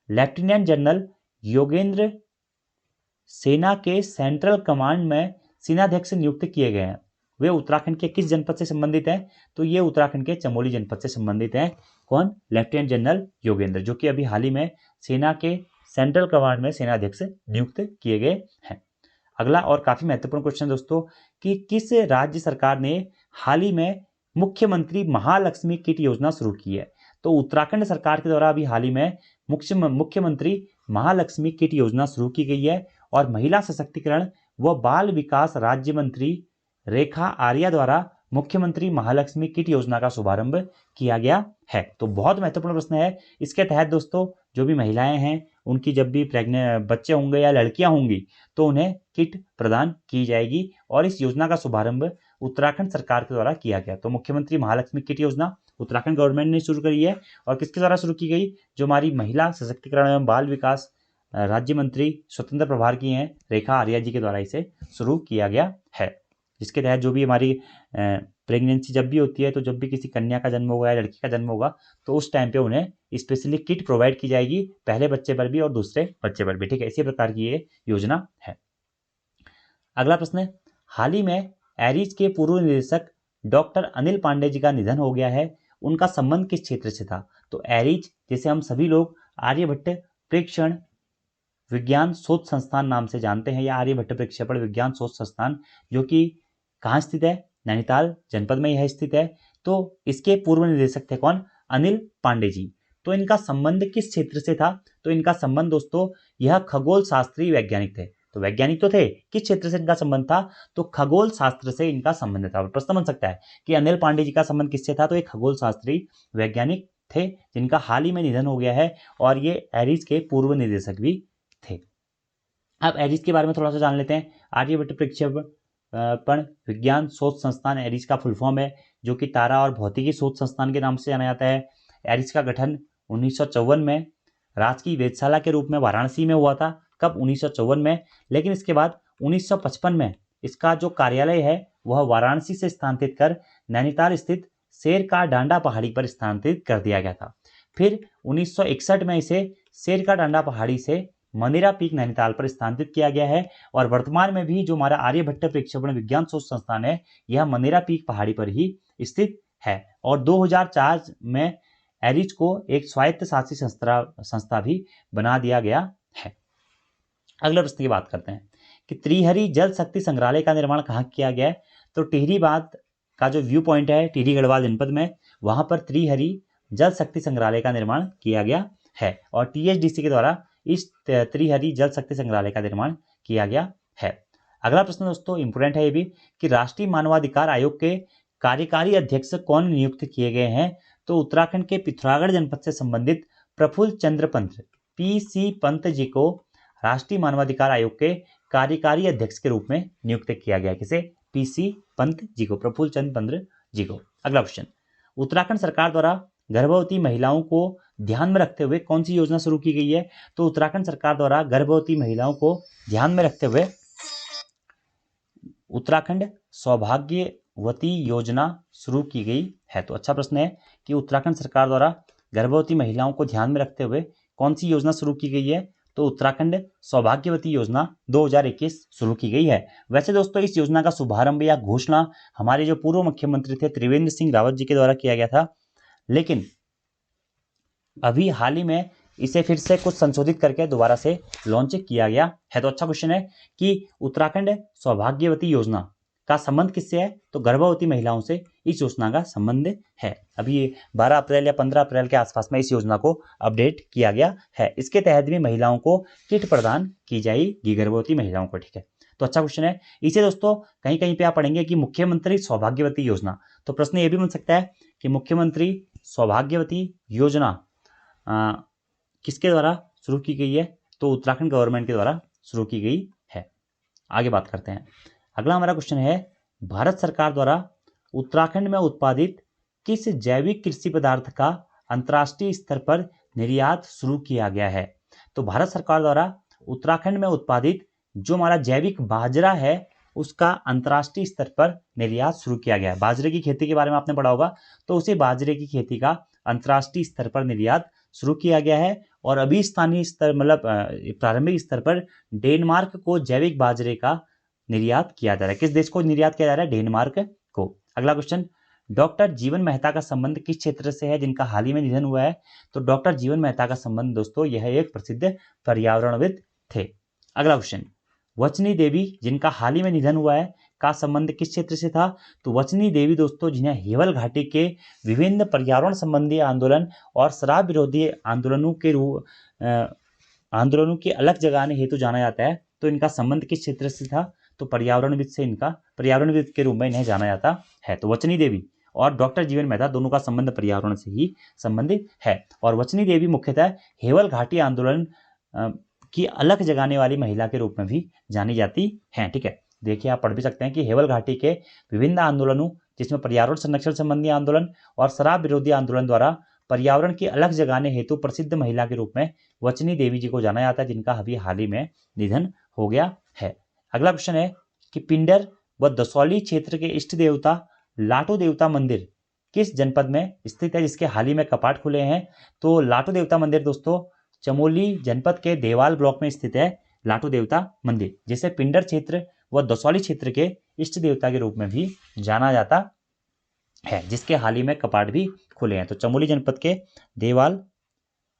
लेफ्टिनेंट जनरल योगेंद्र सेना के सेंट्रल कमांड में सेनाध्यक्ष नियुक्त किए गए हैं, वे उत्तराखंड के किस जनपद से संबंधित हैं? तो ये उत्तराखंड के चमोली जनपद से संबंधित हैं। कौन? लेफ्टिनेंट जनरल योगेंद्र, जो कि अभी हाल ही में सेना के सेंट्रल कमांड में सेनाध्यक्ष नियुक्त किए गए हैं। अगला और काफी महत्वपूर्ण क्वेश्चन दोस्तों कि किस राज्य सरकार ने हाल ही में मुख्यमंत्री महालक्ष्मी किट योजना शुरू की है? तो उत्तराखंड सरकार के द्वारा अभी हाल ही में मुख्यमंत्री महालक्ष्मी किट योजना शुरू की गई है और महिला सशक्तिकरण व बाल विकास राज्य मंत्री रेखा आर्या द्वारा मुख्यमंत्री महालक्ष्मी किट योजना का शुभारंभ किया गया है। तो बहुत महत्वपूर्ण प्रश्न है। इसके तहत दोस्तों जो भी महिलाएं हैं उनकी जब भी बच्चे होंगे या लड़कियां होंगी तो उन्हें किट प्रदान की जाएगी और इस योजना का शुभारंभ उत्तराखंड सरकार के द्वारा किया गया। तो मुख्यमंत्री महालक्ष्मी किट योजना उत्तराखंड गवर्नमेंट ने शुरू करी है और किसके द्वारा शुरू की गई? जो हमारी महिला सशक्तिकरण एवं बाल विकास राज्य मंत्री स्वतंत्र प्रभार की हैं रेखा आर्या जी के द्वारा इसे शुरू किया गया है, जिसके तहत जो भी हमारी प्रेगनेंसी जब भी होती है तो जब भी किसी कन्या का जन्म होगा या लड़की का जन्म होगा तो उस टाइम पे उन्हें स्पेशली किट प्रोवाइड की जाएगी, पहले बच्चे पर भी और दूसरे बच्चे पर भी। ठीक है, इसी प्रकार की ये योजना है। अगला प्रश्न है, हाल ही में एरीज के पूर्व निदेशक डॉक्टर अनिल पांडे जी का निधन हो गया है, उनका संबंध किस क्षेत्र से था? तो एरीज जैसे हम सभी लोग आर्यभट्ट प्रेक्षण विज्ञान शोध संस्थान नाम से जानते हैं या आर्यभट्ट प्रक्षेपण विज्ञान शोध संस्थान, जो कि कहाँ स्थित है? नैनीताल जनपद में यह स्थित है। तो इसके पूर्व निदेशक थे कौन? अनिल पांडे जी। तो इनका संबंध किस क्षेत्र से था? तो इनका संबंध दोस्तों यह खगोल शास्त्री वैज्ञानिक थे। तो वैज्ञानिक तो थे, किस क्षेत्र से इनका संबंध था? तो खगोल शास्त्र से इनका संबंध था। प्रश्न बन सकता है कि अनिल पांडे जी का संबंध किससे था? तो एक खगोल शास्त्री वैज्ञानिक थे जिनका हाल ही में निधन हो गया है और ये एरीज के पूर्व निदेशक भी थे। अब एरीज के बारे में थोड़ा सा जान लेते हैं। आर्यभट्ट प्रक्षेपण विज्ञान शोध संस्थान एरीज का फुल फॉर्म है, जो कि तारा और भौतिकी शोध संस्थान के नाम से जाना जाता है। एरीज का गठन 1954 में राजकीय वेधशाला के रूप में वाराणसी में हुआ था। कब? 1954 में। लेकिन इसके बाद 1955 में इसका जो कार्यालय है वह वाराणसी से स्थानांतरित कर नैनीताल स्थित शेर का डांडा पहाड़ी पर स्थानांतरित कर दिया गया था। फिर 1961 में इसे शेर का डांडा पहाड़ी से मनेरा पीक नैनीताल पर स्थानांतरित किया गया है और वर्तमान में भी जो हमारा आर्यभट्ट प्रक्षेपण विज्ञान शोध संस्थान है यह मनेरा पीक पहाड़ी पर ही स्थित है। और 2004 में एरीज को एक स्वायत्त शासी संस्था भी बना दिया गया है। अगले प्रश्न की बात करते हैं कि त्रिहरी जल शक्ति संग्रहालय का निर्माण कहाँ किया गया है? तो टिहरी बांध का जो व्यू पॉइंट है टिहरी गढ़वाल जनपद में, वहां पर त्रिहरी जल शक्ति संग्रहालय का निर्माण किया गया है और टीएचडीसी के द्वारा इस त्रिहरी जल शक्ति संग्रहालय का निर्माण किया गया है। अगला प्रश्न दोस्तों इंपोर्टेंट है ये भी कि राष्ट्रीय मानवाधिकार आयोग के कार्यकारी अध्यक्ष कौन नियुक्त किए गए हैं? तो उत्तराखंड के पिथौरागढ़ जनपद से संबंधित प्रफुल्ल चंद्र पंत पीसी पंत जी को राष्ट्रीय मानवाधिकार आयोग के कार्यकारी अध्यक्ष के रूप में नियुक्त किया गया। किसे? पीसी पंत जी को, प्रफुल्ल चंद्र पंत जी को। अगला क्वेश्चन, उत्तराखंड सरकार द्वारा गर्भवती महिलाओं को ध्यान में रखते हुए कौन सी योजना शुरू की गई है? तो उत्तराखंड सरकार द्वारा गर्भवती महिलाओं को ध्यान में रखते हुए उत्तराखंड सौभाग्यवती योजना शुरू की गई है। तो अच्छा प्रश्न है कि उत्तराखंड सरकार द्वारा गर्भवती महिलाओं को ध्यान में रखते हुए कौन सी योजना शुरू की गई है? तो उत्तराखंड सौभाग्यवती योजना 2021 शुरू की गई है। वैसे दोस्तों इस योजना का शुभारंभ या घोषणा हमारे जो पूर्व मुख्यमंत्री थे त्रिवेंद्र सिंह रावत जी के द्वारा किया गया था, लेकिन अभी हाल ही में इसे फिर से कुछ संशोधित करके दोबारा से लॉन्च किया गया है। तो अच्छा क्वेश्चन है कि उत्तराखंड सौभाग्यवती योजना का संबंध किससे है, तो गर्भवती महिलाओं से इस योजना का संबंध है। अभी ये 12 अप्रैल या 15 अप्रैल के आसपास में इस योजना को अपडेट किया गया है। इसके तहत भी महिलाओं को किट प्रदान की जाएगी, गर्भवती महिलाओं को। ठीक है, तो अच्छा क्वेश्चन है। इसे दोस्तों कहीं कहीं पे आप पढ़ेंगे कि मुख्यमंत्री सौभाग्यवती योजना, तो प्रश्न ये भी बन सकता है कि मुख्यमंत्री सौभाग्यवती योजना किसके द्वारा शुरू की गई है, तो उत्तराखंड गवर्नमेंट के द्वारा शुरू की गई है। आगे बात करते हैं। अगला हमारा क्वेश्चन है, भारत सरकार द्वारा उत्तराखंड में उत्पादित किस जैविक कृषि पदार्थ का अंतर्राष्ट्रीय स्तर पर निर्यात शुरू किया गया है। तो भारत सरकार द्वारा उत्तराखंड में उत्पादित जो हमारा जैविक बाजरा है उसका अंतर्राष्ट्रीय स्तर पर निर्यात शुरू किया गया है। बाजरे की खेती के बारे में आपने पढ़ा होगा, तो उसी बाजरे की खेती का अंतर्राष्ट्रीय स्तर पर निर्यात शुरू किया गया है। और अभी स्थानीय स्तर मतलब प्रारंभिक स्तर पर डेनमार्क को जैविक बाजरे का निर्यात किया जा रहा है। किस देश को निर्यात किया जा रहा है, डेनमार्क को। अगला क्वेश्चन, डॉक्टर जीवन मेहता का संबंध किस क्षेत्र से है जिनका हाल ही में निधन हुआ है। तो डॉक्टर जीवन मेहता का संबंध दोस्तों यह एक प्रसिद्ध पर्यावरणविद थे। अगला क्वेश्चन, वचनी देवी जिनका हाल ही में निधन हुआ है का संबंध किस क्षेत्र से था। तो वचनी देवी दोस्तों जिन्हें हेवल घाटी के विभिन्न पर्यावरण संबंधी आंदोलन और शराब विरोधी आंदोलनों की अलग जगाने हेतु जाना जाता है, तो इनका संबंध किस क्षेत्र से था, तो पर्यावरणविद से इनका पर्यावरणविद के रूप में इन्हें जाना जाता है। तो वचनी देवी और डॉक्टर जीवन मेहता दोनों का संबंध पर्यावरण से ही संबंधित है। और वचनी देवी मुख्यतः हेवल घाटी आंदोलन की अलग जगाने वाली महिला के रूप में भी जानी जाती हैं। ठीक है, देखिए आप पढ़ भी सकते हैं कि हेवल घाटी के विभिन्न आंदोलनों जिसमें पर्यावरण संरक्षण संबंधी आंदोलन और शराब विरोधी आंदोलन द्वारा पर्यावरण की अलग जगाने हेतु प्रसिद्ध महिला के रूप में वचनी देवी जी को जाना जाता है, जिनका अभी हाल ही में निधन हो गया है। अगला क्वेश्चन है कि पिंडर व दसौली क्षेत्र के इष्ट देवता लाटू देवता मंदिर किस जनपद में स्थित है जिसके हाल ही में कपाट खुले हैं। तो लाटू देवता मंदिर दोस्तों चमोली जनपद के देवाल ब्लॉक में स्थित है लाटू देवता मंदिर, जिसे पिंडर क्षेत्र व दसौली क्षेत्र के इष्ट देवता के रूप में भी जाना जाता है, जिसके हाल ही में कपाट भी खुले हैं। तो चमोली जनपद के देवाल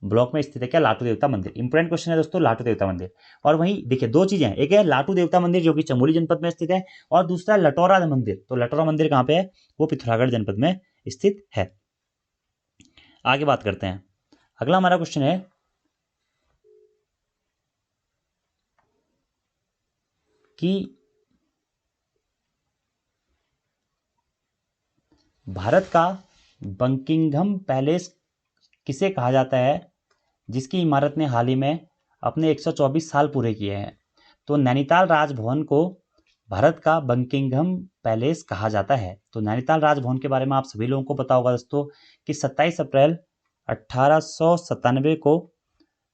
ब्लॉक में स्थित है क्या, लाटू देवता मंदिर। इंपोर्टेंट क्वेश्चन है दोस्तों लाटू देवता मंदिर। और वहीं देखिए दो चीजें हैं, एक है लाटू देवता मंदिर जो कि चमोली जनपद में स्थित है, और दूसरा लटौरा मंदिर। तो लटौरा मंदिर कहाँ पे है, वो पिथौरागढ़ जनपद में स्थित है। आगे बात करते हैं। अगला हमारा क्वेश्चन है कि भारत का बकिंघम पैलेस किसे कहा जाता है जिसकी इमारत ने हाल ही में अपने 124 साल पूरे किए हैं। तो नैनीताल राजभवन को भारत का बकिंघम पैलेस कहा जाता है। तो नैनीताल राजभवन के बारे में आप सभी लोगों को पता होगा दोस्तों कि 27 अप्रैल 1897 को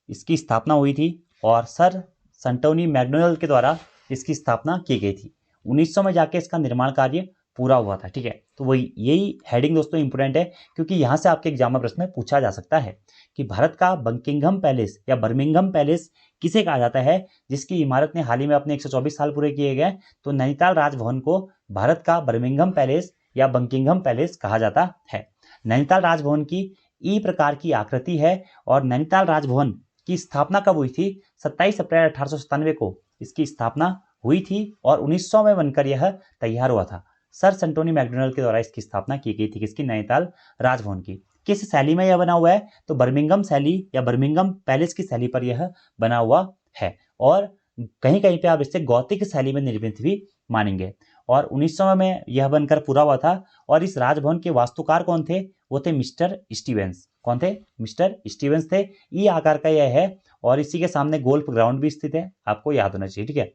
इसकी स्थापना हुई थी और सर सेंटोनी मैकडोनल्ड के द्वारा इसकी स्थापना की गई थी। 1900 में जाके इसका निर्माण कार्य पूरा हुआ था। ठीक है, तो वही यही हेडिंग दोस्तों इंपोर्टेंट है, क्योंकि यहाँ से आपके एग्जाम में प्रश्न पूछा जा सकता है कि भारत का बकिंघम पैलेस या बर्मिंघम पैलेस किसे कहा जाता है जिसकी इमारत ने हाल ही में अपने 124 साल पूरे किए गए। तो नैनीताल राजभवन को भारत का बर्मिंघम पैलेस या बकिंघम पैलेस कहा जाता है। नैनीताल राजभवन की ई प्रकार की आकृति है और नैनीताल राजभवन की स्थापना कब हुई थी, 27 अप्रैल 1897 को इसकी स्थापना हुई थी और 1900 में बनकर यह तैयार हुआ था। सर सेंटोनी मैकडोनल्ड के द्वारा इसकी स्थापना की गई थी, किसकी, नैनीताल राजभवन की। किस शैली में यह बना हुआ है, तो बर्मिंघम शैली या बर्मिंघम पैलेस की शैली पर यह बना हुआ है और कहीं कहीं पे आप इसे गौतिक शैली में निर्मित भी मानेंगे। और 1900 में यह बनकर पूरा हुआ था और इस राजभवन के वास्तुकार कौन थे, वो थे मिस्टर स्टीवेंस। कौन थे, मिस्टर स्टीवेंस थे। ई आकार का यह है और इसी के सामने गोल्फ ग्राउंड भी स्थित है, आपको याद होना चाहिए। ठीक है,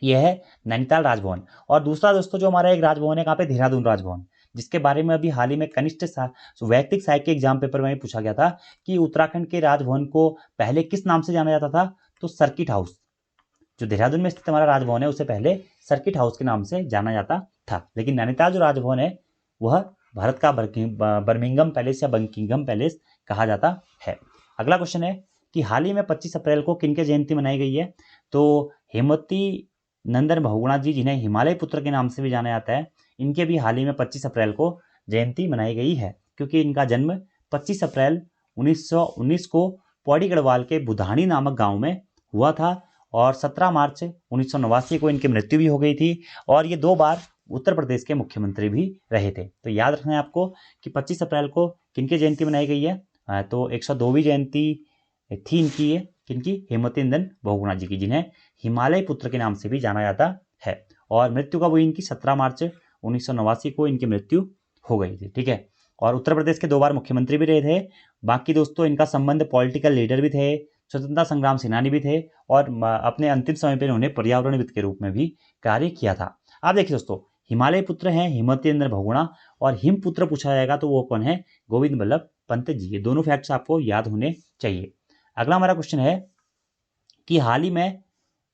यह है नैनीताल राजभवन। और दूसरा दोस्तों जो हमारा एक राजभवन है कहाँ पे, देहरादून राजभवन, जिसके बारे में अभी हाल ही में कनिष्ठ वैयक्तिक सहायक के एग्जाम पेपर में पूछा गया था कि उत्तराखंड के राजभवन को पहले किस नाम से जाना जाता था। तो सर्किट हाउस, जो देहरादून में स्थित हमारा राजभवन है उसे पहले सर्किट हाउस के नाम से जाना जाता था, लेकिन नैनीताल जो राजभवन है वह भारत का बर्मिंघम पैलेस या बकिंघम पैलेस कहा जाता है। अगला क्वेश्चन है कि हाल ही में 25 अप्रैल को किनके जयंती मनाई गई है। तो हेमवती नंदन बहुगुणा जी, जिन्हें हिमालय पुत्र के नाम से भी जाना जाता है, इनके भी हाल ही में 25 अप्रैल को जयंती मनाई गई है, क्योंकि इनका जन्म 25 अप्रैल 1919 को पौड़ी गढ़वाल के बुधानी नामक गांव में हुआ था और 17 मार्च 1989 को इनकी मृत्यु भी हो गई थी। और ये 2 बार उत्तर प्रदेश के मुख्यमंत्री भी रहे थे। तो याद रखना है आपको कि 25 अप्रैल को किनकी जयंती मनाई गई है। तो 102वीं जयंती थी इनकी, ये किनकी, हेमवती नंदन बहुगुणा जी की, जिन्हें हिमालय पुत्र के नाम से भी जाना जाता है। और मृत्यु कब हुई इनकी, 17 मार्च 1989 को इनकी मृत्यु हो गई थी। ठीक है, और उत्तर प्रदेश के 2 बार मुख्यमंत्री भी रहे थे। बाकी दोस्तों इनका संबंध पॉलिटिकल लीडर भी थे, स्वतंत्रता संग्राम सेनानी भी थे और अपने अंतिम समय पर उन्होंने पर्यावरणविद के रूप में भी कार्य किया था। आप देखिए दोस्तों, हिमालय पुत्र हैं हेमवती नंदन बहुगुणा और हिम पुत्र पूछा जाएगा तो वो कौन है, गोविंद बल्लभ पंत जी। ये दोनों फैक्ट्स आपको याद होने चाहिए। अगला हमारा क्वेश्चन है कि हाल ही में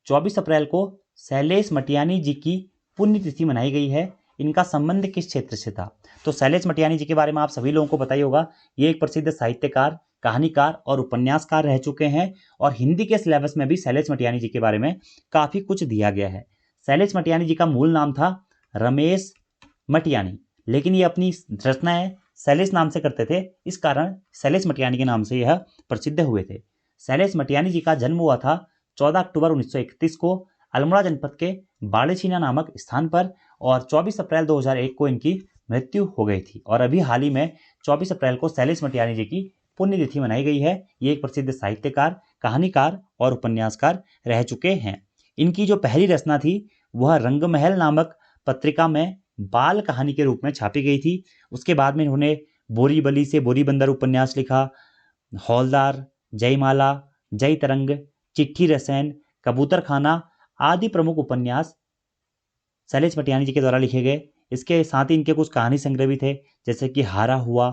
24 अप्रैल को शैलेश मटियानी जी की पुण्यतिथि मनाई गई है। इनका संबंध किस क्षेत्र से था। तो शैलेश मटियानी जी के बारे में आप सभी लोगों को पता ही होगा। ये एक प्रसिद्ध साहित्यकार, कहानीकार और उपन्यासकार रह चुके हैं और हिंदी के सिलेबस में भी शैलेश मटियानी जी के बारे में काफी कुछ दिया गया है। शैलेश मटियानी जी का मूल नाम था रमेश मटियानी, लेकिन ये अपनी रचनाएं शैलेश नाम से करते थे, इस कारण शैलेश मटियानी के नाम से यह प्रसिद्ध हुए थे। शैलेश मटियानी जी का जन्म हुआ था 14 अक्टूबर 1931 को अल्मोड़ा जनपद के बाड़ेछीना नामक स्थान पर और 24 अप्रैल 2001 को इनकी मृत्यु हो गई थी। और अभी हाल ही में 24 अप्रैल को शैलेश मटियानी जी की पुण्यतिथि मनाई गई है। ये एक प्रसिद्ध साहित्यकार, कहानीकार और उपन्यासकार रह चुके हैं। इनकी जो पहली रचना थी वह रंगमहल नामक पत्रिका में बाल कहानी के रूप में छापी गई थी। उसके बाद में इन्होंने बोरीबली से बोरीबंदर उपन्यास लिखा, हौलदार, जयमाला, जय तरंग, चिट्ठी रसैन, कबूतर खाना आदि प्रमुख उपन्यास शैलेश मटियानी जी के द्वारा लिखे गए। इसके साथ ही इनके कुछ कहानी संग्रह भी थे, जैसे कि हारा हुआ,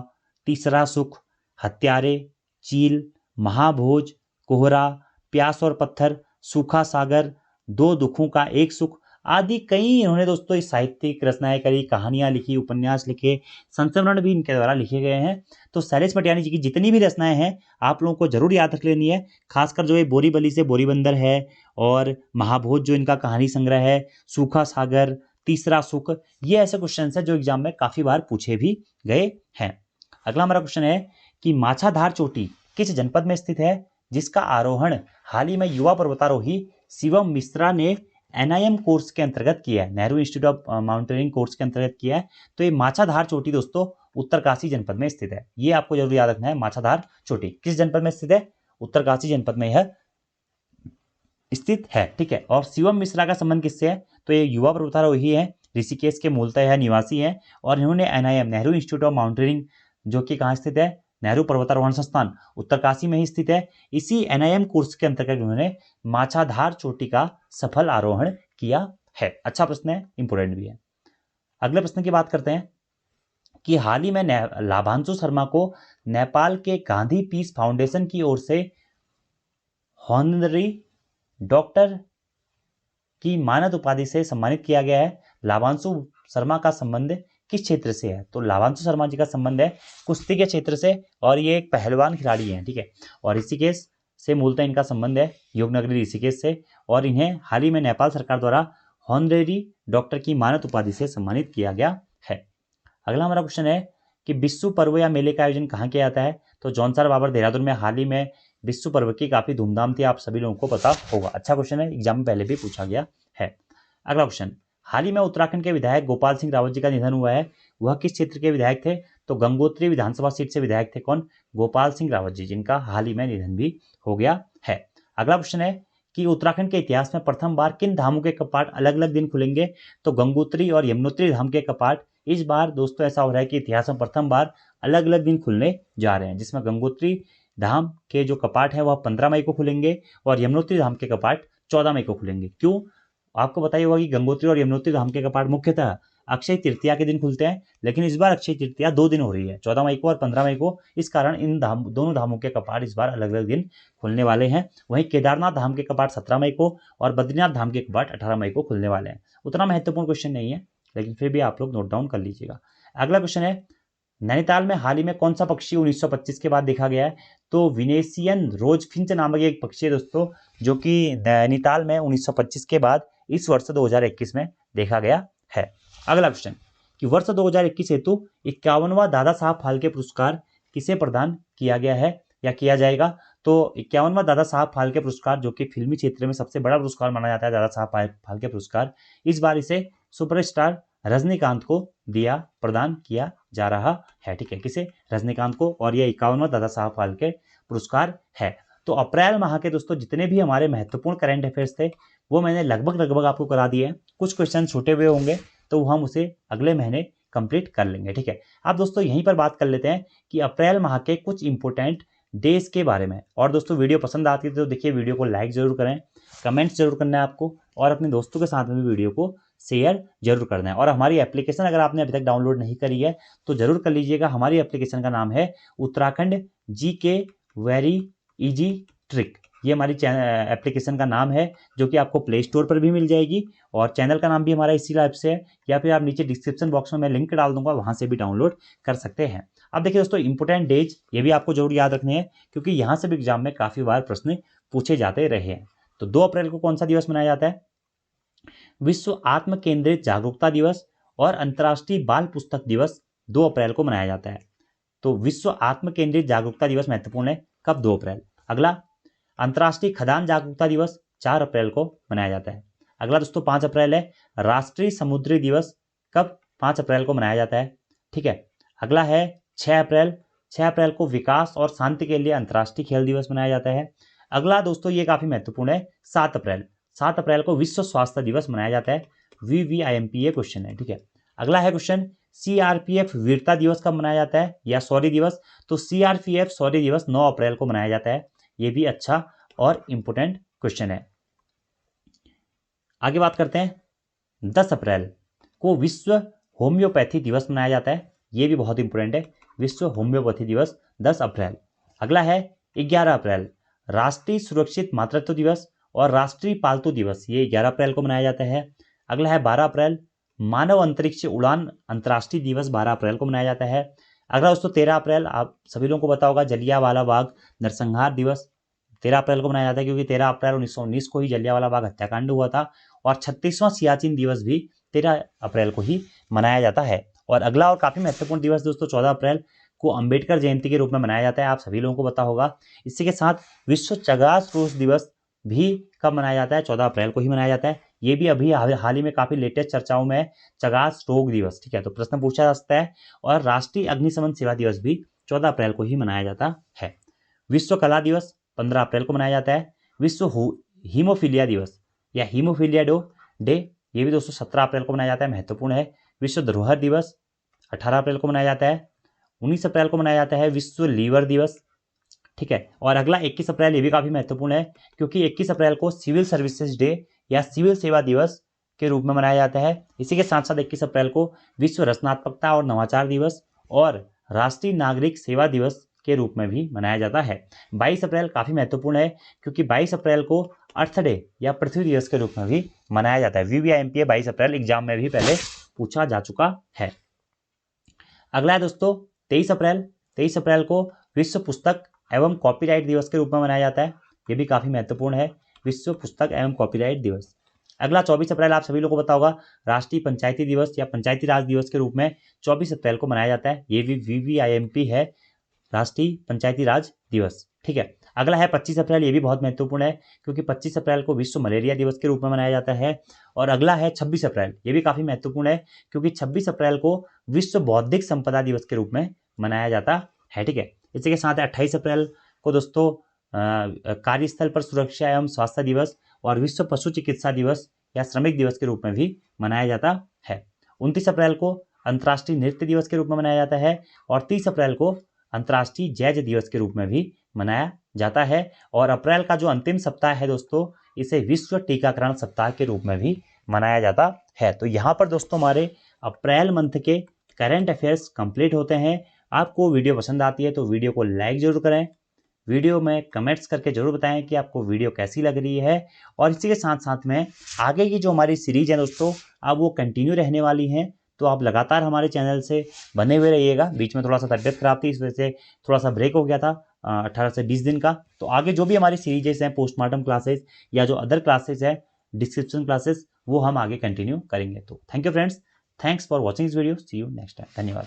तीसरा सुख, हत्यारे, चील, महाभोज, कोहरा, प्यास और पत्थर, सूखा सागर, दो दुखों का एक सुख आदि कई इन्होंने दोस्तों इस साहित्यिक रचनाएं करी, कहानियां लिखी, उपन्यास लिखे, संस्मरण भी इनके द्वारा लिखे गए हैं। तो शैलेश मटियानी जी की जितनी भी रचनाएं हैं आप लोगों को जरूर याद रख लेनी है। खासकर जो ये बोरीबली से बोरीबंदर है और महाभोज जो इनका कहानी संग्रह है, सूखा सागर, तीसरा सुख, ये ऐसे क्वेश्चन है जो एग्जाम में काफी बार पूछे भी गए हैं। अगला हमारा क्वेश्चन है कि माछाधार चोटी किस जनपद में स्थित है, जिसका आरोहण हाल ही में युवा पर्वतारोही शिवम मिश्रा ने NIM कोर्स के अंतर्गत किया है, Nehru institute of mountaineering course के अंतर्गत किया है। तो ये माछाधार चोटी दोस्तों उत्तरकाशी जनपद में स्थित है। ये आपको जरूर याद रखना है, माछाधार चोटी किस जनपद में स्थित है, उत्तरकाशी जनपद में यह स्थित है। ठीक है, और शिवम मिश्रा का संबंध किससे है, तो ये युवा पर्वतारोही है, ऋषिकेश के मूलतः यह निवासी है और इन्होंने NIM Nehru institute of mountaineering जो कि कहाँ स्थित है, नेहरू पर्वतारोहण संस्थान उत्तरकाशी में ही स्थित है, इसी NIM कोर्स के अंतर्गत उन्होंने माछाधार चोटी का सफल आरोहण किया है। अच्छा प्रश्न है, इंपोर्टेंट भी है। अगले प्रश्न की बात करते हैं कि हाल ही में लाभांशु शर्मा को नेपाल के गांधी पीस फाउंडेशन की ओर से हॉनररी डॉक्टर की मानद उपाधि से सम्मानित किया गया है। लाभांशु शर्मा का संबंध किस क्षेत्र से है, तो लाभांशु शर्मा जी का संबंध है कुश्ती के क्षेत्र से और ये एक पहलवान खिलाड़ी हैं। ठीक है, और ऋषिकेश से मूलतः इनका संबंध है, योगनगरी ऋषिकेश से, और इन्हें हाल ही में नेपाल सरकार द्वारा हॉनरेरी डॉक्टर की मानद उपाधि से सम्मानित किया गया है। अगला हमारा क्वेश्चन है कि विश्व पर्व या मेले का आयोजन कहाँ किया जाता है, तो जौनसार बाबर देहरादून में हाल ही में विश्व पर्व की काफी धूमधाम थी, आप सभी लोगों को पता होगा। अच्छा क्वेश्चन है, एग्जाम में पहले भी पूछा गया है। अगला क्वेश्चन, हाल ही में उत्तराखंड के विधायक गोपाल सिंह रावत जी का निधन हुआ है, वह किस क्षेत्र के विधायक थे, तो गंगोत्री विधानसभा सीट से विधायक थे कौन, गोपाल सिंह रावत जी, जिनका हाल ही में निधन भी हो गया है। अगला क्वेश्चन है कि उत्तराखंड के इतिहास में प्रथम बार किन धामों के कपाट अलग अलग दिन खुलेंगे, तो गंगोत्री और यमुनोत्री धाम के कपाट इस बार दोस्तों ऐसा हो रहा है कि इतिहास में प्रथम बार अलग अलग दिन खुलने जा रहे हैं, जिसमें गंगोत्री धाम के जो कपाट हैं वह 15 मई को खुलेंगे और यमुनोत्री धाम के कपाट 14 मई को खुलेंगे। क्यों, आपको बताइए होगा कि गंगोत्री और यमुनोत्री धाम के कपाट मुख्यतः अक्षय तृतीया के दिन खुलते हैं, लेकिन इस बार अक्षय तृतीया 2 दिन हो रही है, 14 मई को और 15 मई को, इस कारण इन दोनों धामों के कपाट इस बार अलग अलग दिन खुलने वाले हैं। वहीं केदारनाथ धाम के कपाट 17 मई को और बद्रीनाथ धाम के कपाट 18 मई को खुलने वाले हैं। उतना महत्वपूर्ण क्वेश्चन नहीं है, लेकिन फिर भी आप लोग नोट डाउन कर लीजिएगा। अगला क्वेश्चन है नैनीताल में हाल ही में कौन सा पक्षी 1925 के बाद देखा गया है? तो विनेशियन रोजफिंच नामक एक पक्षी है दोस्तों, जो कि नैनीताल में 1925 के बाद इस वर्ष 2021 में देखा गया है। अगला क्वेश्चन कि वर्ष 2021 हेतु 51वां दादा साहब फाल्के पुरस्कार किसे प्रदान किया गया है या किया जाएगा? तो 51वां दादा साहब फाल्के पुरस्कार, जो कि फिल्मी क्षेत्र में सबसे बड़ा पुरस्कार माना जाता है, दादा साहब फाल्के पुरस्कार, इस बार इसे सुपरस्टार रजनीकांत को प्रदान किया जा रहा है। ठीक है, किसे? रजनीकांत को। और ये 51वां दादा साहब फाल्के पुरस्कार है। तो अप्रैल माह के दोस्तों जितने भी हमारे महत्वपूर्ण करंट अफेयर्स थे वो मैंने लगभग आपको करा दिए हैं। कुछ क्वेश्चन छूटे हुए होंगे तो हम उसे अगले महीने कंप्लीट कर लेंगे। ठीक है, अब दोस्तों यहीं पर बात कर लेते हैं कि अप्रैल माह के कुछ इंपोर्टेंट डेज के बारे में। और दोस्तों वीडियो पसंद आती है तो देखिए वीडियो को लाइक जरूर करें, कमेंट्स जरूर करना है आपको, और अपने दोस्तों के साथ में भी वीडियो को शेयर जरूर करना है। और हमारी एप्लीकेशन अगर आपने अभी तक डाउनलोड नहीं करी है तो जरूर कर लीजिएगा। हमारी एप्लीकेशन का नाम है Uttarakhand GK very easy trick. ये हमारी एप्लीकेशन का नाम है, जो कि आपको प्ले स्टोर पर भी मिल जाएगी, और चैनल का नाम भी हमारा इसी टाइप से है, या फिर आप नीचे डिस्क्रिप्शन बॉक्स में मैं लिंक डाल दूंगा, वहां से भी डाउनलोड कर सकते हैं। अब देखिए दोस्तों इंपोर्टेंट डेज ये भी आपको जरूर याद रखने हैं, क्योंकि यहाँ से भी एग्जाम में काफी बार प्रश्न पूछे जाते रहे हैं। तो 2 अप्रैल को कौन सा दिवस मनाया जाता है? विश्व आत्म केंद्रित जागरूकता दिवस और अंतर्राष्ट्रीय बाल पुस्तक दिवस 2 अप्रैल को मनाया जाता है। तो विश्व आत्म केंद्रित जागरूकता दिवस महत्वपूर्ण है, कब? 2 अप्रैल। अगला अंतर्राष्ट्रीय खदान जागरूकता दिवस 4 अप्रैल को मनाया जाता है। अगला दोस्तों 5 अप्रैल है राष्ट्रीय समुद्री दिवस, कब? 5 अप्रैल को मनाया जाता है। ठीक है, अगला है 6 अप्रैल। 6 अप्रैल को विकास और शांति के लिए अंतर्राष्ट्रीय खेल दिवस मनाया जाता है। अगला दोस्तों ये काफी महत्वपूर्ण है 7 अप्रैल। 7 अप्रैल को विश्व स्वास्थ्य दिवस मनाया जाता है। VVIMP ये क्वेश्चन है। ठीक है, अगला है क्वेश्चन CRPF वीरता दिवस कब मनाया जाता है या शौर्य दिवस? तो CRPF शौर्य दिवस 9 अप्रैल को मनाया जाता है। ये भी अच्छा और इंपोर्टेंट क्वेश्चन है। आगे बात करते हैं 10 अप्रैल को विश्व होम्योपैथी दिवस मनाया जाता है। ये भी बहुत इंपोर्टेंट है, विश्व होम्योपैथी दिवस 10 अप्रैल। अगला है 11 अप्रैल राष्ट्रीय सुरक्षित मातृत्व दिवस और राष्ट्रीय पालतू दिवस, ये 11 अप्रैल को मनाया जाता है। अगला है 12 अप्रैल मानव अंतरिक्ष उड़ान अंतर्राष्ट्रीय दिवस 12 अप्रैल को मनाया जाता है। अगला दोस्तों 13 अप्रैल, आप सभी लोगों को पता होगा जलियांवाला बाग नरसंहार दिवस 13 अप्रैल को मनाया जाता है, क्योंकि 13 अप्रैल 1919 को ही जलियांवाला बाग हत्याकांड हुआ था। और 36वां सियाचिन दिवस भी 13 अप्रैल को ही मनाया जाता है। और अगला और काफी महत्वपूर्ण दिवस दोस्तों 14 अप्रैल को अंबेडकर जयंती के रूप में मनाया जाता है, आप सभी लोगों को पता होगा। इसी के साथ विश्व चगास रोग दिवस भी कब मनाया जाता है? 14 अप्रैल को ही मनाया जाता है। ये भी अभी हाल ही में काफी लेटेस्ट चर्चाओं में है, चगास रोग दिवस। ठीक है, तो प्रश्न पूछा जा सकता है। और राष्ट्रीय अग्निशमन सेवा दिवस भी 14 अप्रैल को ही मनाया जाता है। विश्व कला दिवस 15 अप्रैल को मनाया जाता है। विश्व हीमोफीलिया दिवस या हीमोफीलिया डे ये भी दोस्तों 17 अप्रैल को मनाया जाता है, महत्वपूर्ण है। विश्व धरोहर दिवस 18 अप्रैल को मनाया जाता है। 19 अप्रैल को मनाया जाता है विश्व लीवर दिवस। ठीक है, और अगला 21 अप्रैल ये भी काफी महत्वपूर्ण है, क्योंकि 21 अप्रैल को सिविल सर्विसेज डे या सिविल सेवा दिवस के रूप में मनाया जाता है। इसी के साथ साथ 21 अप्रैल को विश्व रचनात्मकता और नवाचार दिवस और राष्ट्रीय नागरिक सेवा दिवस के रूप में भी मनाया जाता है। 22 अप्रैल काफी महत्वपूर्ण है, क्योंकि 22 अप्रैल को अर्थ डे या पृथ्वी दिवस के रूप में भी मनाया जाता है। VVIMP 22 अप्रैल एग्जाम में भी पहले पूछा जा चुका है। अगला है दोस्तों 23 अप्रैल। 23 अप्रैल को विश्व पुस्तक एवं कॉपीराइट दिवस के रूप में मनाया जाता है। ये भी काफी महत्वपूर्ण है, विश्व पुस्तक एवं कॉपीराइट दिवस। अगला 24 अप्रैल आप सभी लोगों को पता होगा राष्ट्रीय पंचायती दिवस या पंचायती राज दिवस के रूप में 24 अप्रैल को मनाया जाता है। ये भी VVIMP है, राष्ट्रीय पंचायती राज दिवस। ठीक है, अगला है 25 अप्रैल। ये भी बहुत महत्वपूर्ण है, क्योंकि 25 अप्रैल को विश्व मलेरिया दिवस के रूप में मनाया जाता है। और अगला है 26 अप्रैल। ये भी काफी महत्वपूर्ण है, क्योंकि 26 अप्रैल को विश्व बौद्धिक संपदा दिवस के रूप में मनाया जाता है। ठीक है, इसी के साथ 28 अप्रैल को दोस्तों कार्यस्थल पर सुरक्षा एवं स्वास्थ्य दिवस और विश्व पशु चिकित्सा दिवस या श्रमिक दिवस के रूप में भी मनाया जाता है। 29 अप्रैल को अंतर्राष्ट्रीय नृत्य दिवस के रूप में मनाया जाता है। और 30 अप्रैल को अंतर्राष्ट्रीय जैज दिवस के रूप में भी मनाया जाता है। और अप्रैल का जो अंतिम सप्ताह है दोस्तों, इसे विश्व टीकाकरण सप्ताह के रूप में भी मनाया जाता है। तो यहाँ पर दोस्तों हमारे अप्रैल मंथ के करंट अफेयर्स कंप्लीट होते हैं। आपको वीडियो पसंद आती है तो वीडियो को लाइक जरूर करें, वीडियो में कमेंट्स करके जरूर बताएं कि आपको वीडियो कैसी लग रही है। और इसी के साथ साथ में आगे की जो हमारी सीरीज है दोस्तों अब वो कंटिन्यू रहने वाली है, तो आप लगातार हमारे चैनल से बने हुए रहिएगा। बीच में थोड़ा सा तबियत खराब थी, इस वजह से थोड़ा सा ब्रेक हो गया था 18 से 20 दिन का। तो आगे जो भी हमारी सीरीजेस हैं, पोस्टमार्टम क्लासेस या जो अदर क्लासेस है, डिस्क्रिप्शन क्लासेस, वो हम आगे कंटिन्यू करेंगे। तो thank you friends, thanks for watching this video, see you next time, धन्यवाद।